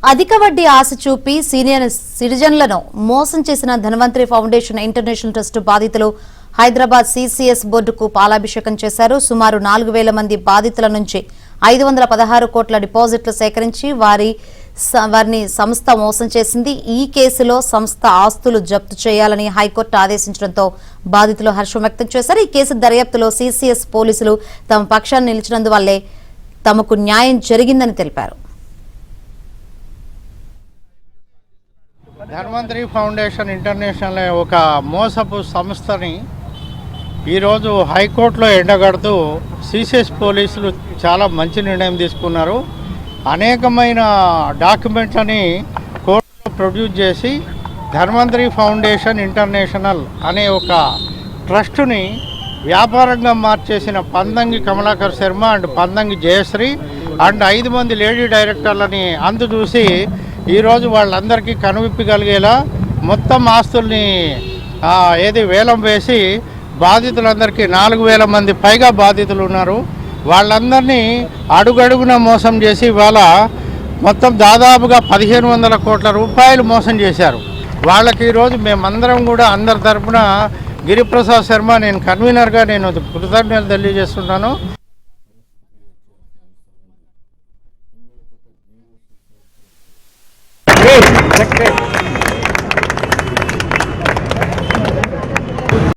అధిక వడ్డీ ఆశ చూపి సీనియర్ సిటిజన్లను మోసం చేసిన ధన్వంతరి ఫౌండేషన్ ఇంటర్నేషనల్ ట్రస్ట్ బాధితులు హైదరాబాద్ సిసిఎస్ బోర్డుకు పాలాభిషేకం చేశారు. సుమారు 4,000 మంది బాధితుల నుంచి 516 కోట్ల డిపాజిట్లు సేకరించి వారిని సంస్థ మోసం చేసింది. ఈ కేసులో సంస్థ ఆస్తులు జప్తు చేయాలని హైకోర్టు ఆదేశించడంతో బాధితులు హర్షం వ్యక్తం చేశారు. ఈ కేసు దర్యాప్తులో సిసిఎస్ పోలీసులు తమ పక్షాన్ని నిలిచినందువల్లే తమకు న్యాయం జరిగిందని తెలిపారు. ధన్వంతరి ఫౌండేషన్ ఇంటర్నేషనల్ ఒక మోసపు సంస్థని ఈరోజు హైకోర్టులో ఎండగడుతూ సిసిఎస్ పోలీసులు చాలా మంచి నిర్ణయం తీసుకున్నారు. అనేకమైన డాక్యుమెంట్లని కోర్టులో ప్రొడ్యూస్ చేసి ధన్వంతరి ఫౌండేషన్ ఇంటర్నేషనల్ అనే ఒక ట్రస్టుని వ్యాపారంగా మార్చేసిన పందంగి కమలాకర్ శర్మ అండ్ పందంగి జయశ్రీ అండ్ 5 మంది లేడీ డైరెక్టర్లని అందు చూసి ఈరోజు వాళ్ళందరికీ కనువిప్పగలిగేలా మొత్తం ఆస్తుల్ని వేలం వేసి బాధితులందరికీ 4,000 మంది పైగా బాధితులు ఉన్నారు. వాళ్ళందరినీ అడుగడుగున మోసం చేసి ఇవాళ మొత్తం దాదాపుగా 1,500 కోట్ల రూపాయలు మోసం చేశారు. వాళ్ళకి ఈరోజు మేమందరం కూడా అందరి తరఫున గిరిప్రసాద్ శర్మ నేను కన్వీనర్గా నేను కృతజ్ఞతలు తెలియజేస్తున్నాను. Great.